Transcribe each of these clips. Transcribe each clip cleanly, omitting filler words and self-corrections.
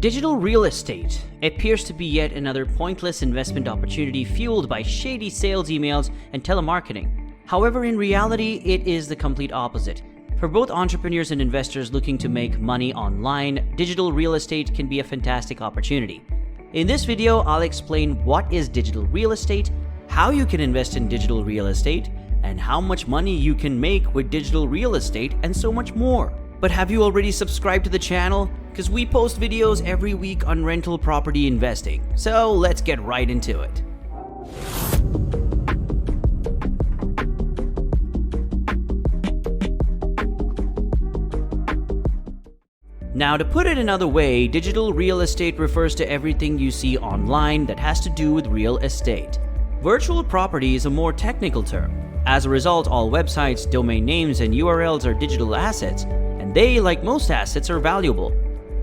Digital real estate appears to be yet another pointless investment opportunity fueled by shady sales emails and telemarketing. However, in reality, it is the complete opposite. For both entrepreneurs and investors looking to make money online, digital real estate can be a fantastic opportunity. In this video, I'll explain what is digital real estate, how you can invest in digital real estate, and how much money you can make with digital real estate, and so much more. But have you already subscribed to the channel? Because we post videos every week on rental property investing. So let's get right into it. Now, to put it another way, digital real estate refers to everything you see online that has to do with real estate. Virtual property is a more technical term. As a result, all websites, domain names, and URLs are digital assets, and they, like most assets, are valuable.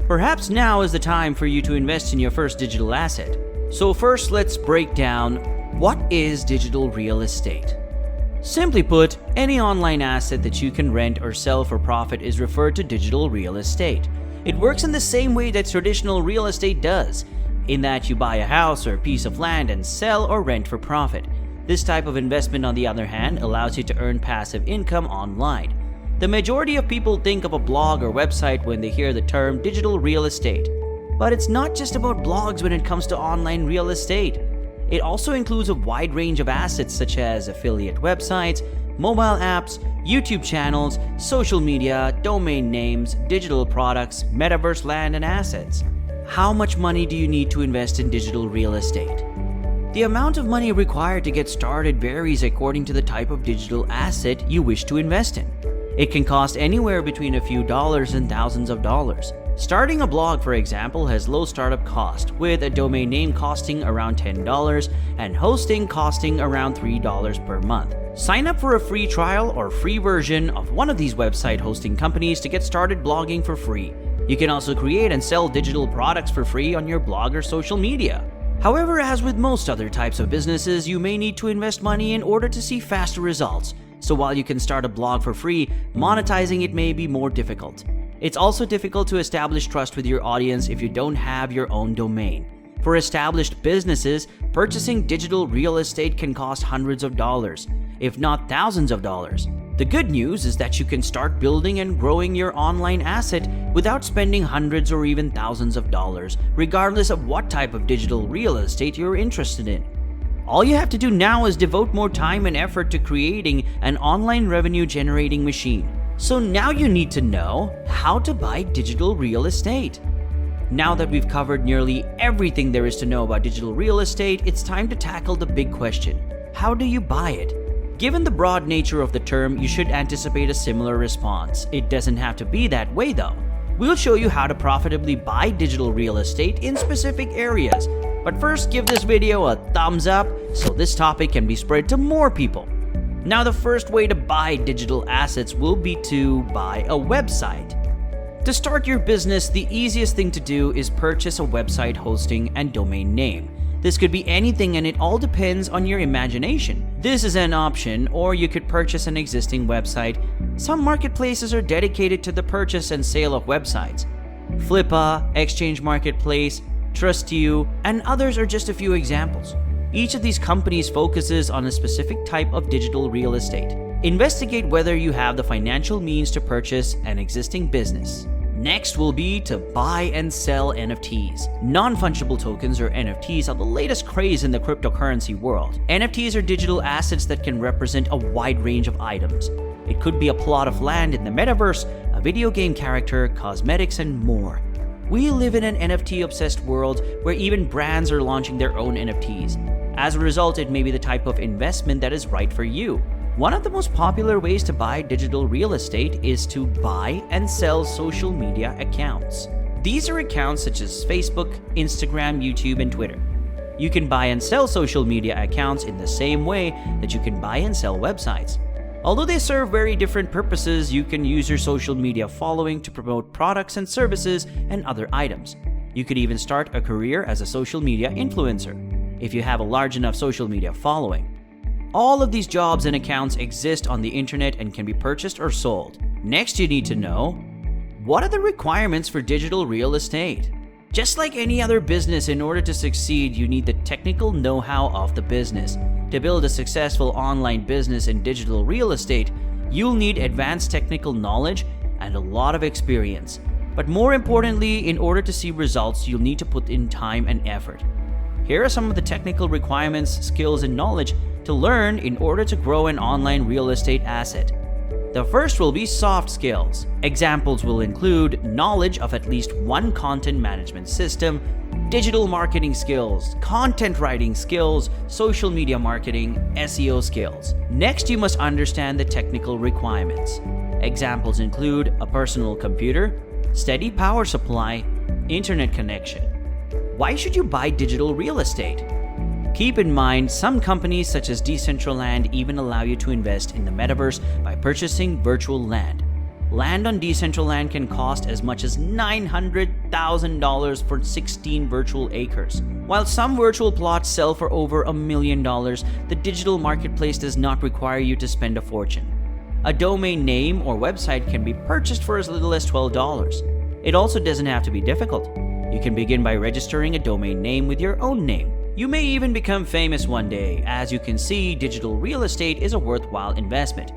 Perhaps now is the time for you to invest in your first digital asset. So first, let's break down what is digital real estate. Simply put, any online asset that you can rent or sell for profit is referred to digital real estate. It works in the same way that traditional real estate does, in that you buy a house or a piece of land and sell or rent for profit. This type of investment, on the other hand, allows you to earn passive income online. The majority of people think of a blog or website when they hear the term digital real estate. But it's not just about blogs when it comes to online real estate. It also includes a wide range of assets such as affiliate websites, mobile apps, YouTube channels, social media, domain names, digital products, metaverse land, and assets. How much money do you need to invest in digital real estate? The amount of money required to get started varies according to the type of digital asset you wish to invest in. It can cost anywhere between a few dollars and thousands of dollars. Starting a blog, for example, has low startup cost, with a domain name costing around $10 and hosting costing around $3 per month. Sign up for a free trial or free version of one of these website hosting companies to get started blogging for free. You can also create and sell digital products for free on your blog or social media. However, as with most other types of businesses, you may need to invest money in order to see faster results. So while you can start a blog for free, monetizing it may be more difficult. It's also difficult to establish trust with your audience if you don't have your own domain. For established businesses, purchasing digital real estate can cost hundreds of dollars, if not thousands of dollars. The good news is that you can start building and growing your online asset without spending hundreds or even thousands of dollars, regardless of what type of digital real estate you're interested in. All you have to do now is devote more time and effort to creating an online revenue generating machine. So now you need to know how to buy digital real estate. Now that we've covered nearly everything there is to know about digital real estate, it's time to tackle the big question. How do you buy it? Given the broad nature of the term, you should anticipate a similar response. It doesn't have to be that way though. We'll show you how to profitably buy digital real estate in specific areas. But first, give this video a thumbs up so this topic can be spread to more people. Now, the first way to buy digital assets will be to buy a website. To start your business, the easiest thing to do is purchase a website hosting and domain name. This could be anything, and it all depends on your imagination. This is an option, or you could purchase an existing website. Some marketplaces are dedicated to the purchase and sale of websites. Flippa, Exchange Marketplace, Trust You, and others are just a few examples. Each of these companies focuses on a specific type of digital real estate. Investigate whether you have the financial means to purchase an existing business. Next will be to buy and sell NFTs. Non-fungible tokens, or NFTs, are the latest craze in the cryptocurrency world. NFTs are digital assets that can represent a wide range of items. It could be a plot of land in the metaverse, a video game character, cosmetics, and more. We live in an NFT-obsessed world where even brands are launching their own NFTs. As a result, it may be the type of investment that is right for you. One of the most popular ways to buy digital real estate is to buy and sell social media accounts. These are accounts such as Facebook, Instagram, YouTube, and Twitter. You can buy and sell social media accounts in the same way that you can buy and sell websites. Although they serve very different purposes, you can use your social media following to promote products and services and other items. You could even start a career as a social media influencer, if you have a large enough social media following. All of these jobs and accounts exist on the internet and can be purchased or sold. Next, you need to know, what are the requirements for digital real estate? Just like any other business, in order to succeed, you need the technical know-how of the business. To build a successful online business in digital real estate, you'll need advanced technical knowledge and a lot of experience. But more importantly, in order to see results, you'll need to put in time and effort. Here are some of the technical requirements, skills, and knowledge to learn in order to grow an online real estate asset. The first will be soft skills. Examples will include knowledge of at least one content management system, digital marketing skills, content writing skills, social media marketing, SEO skills. Next, you must understand the technical requirements. Examples include a personal computer, steady power supply, internet connection. Why should you buy digital real estate? Keep in mind, some companies such as Decentraland even allow you to invest in the metaverse by purchasing virtual land. Land on Decentraland can cost as much as $900,000 for 16 virtual acres. While some virtual plots sell for over $1 million, the digital marketplace does not require you to spend a fortune. A domain name or website can be purchased for as little as $12. It also doesn't have to be difficult. You can begin by registering a domain name with your own name. You may even become famous one day. As you can see, digital real estate is a worthwhile investment.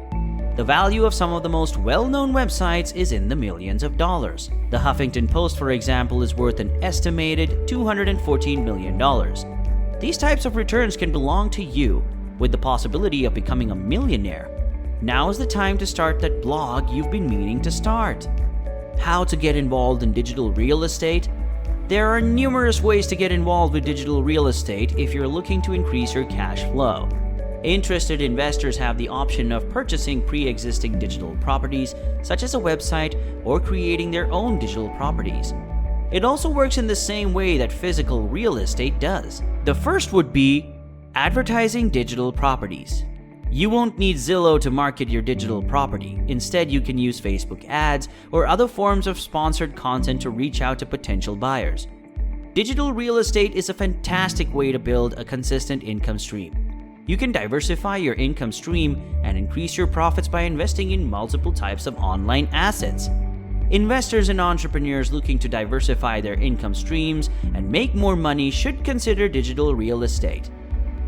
The value of some of the most well-known websites is in the millions of dollars. The Huffington Post, for example, is worth an estimated $214 million. These types of returns can belong to you, with the possibility of becoming a millionaire. Now is the time to start that blog you've been meaning to start. How to get involved in digital real estate? There are numerous ways to get involved with digital real estate if you're looking to increase your cash flow. Interested investors have the option of purchasing pre-existing digital properties, such as a website, or creating their own digital properties. It also works in the same way that physical real estate does. The first would be advertising digital properties. You won't need Zillow to market your digital property. Instead, you can use Facebook ads or other forms of sponsored content to reach out to potential buyers. Digital real estate is a fantastic way to build a consistent income stream. You can diversify your income stream and increase your profits by investing in multiple types of online assets. Investors and entrepreneurs looking to diversify their income streams and make more money should consider digital real estate.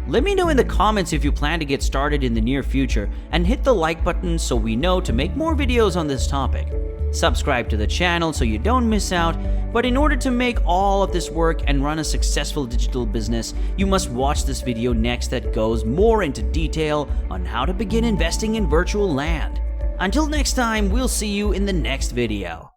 Let me know in the comments if you plan to get started in the near future, and hit the like button so we know to make more videos on this topic. Subscribe to the channel so you don't miss out, but in order to make all of this work and run a successful digital business, you must watch this video next that goes more into detail on how to begin investing in virtual land. Until next time, we'll see you in the next video.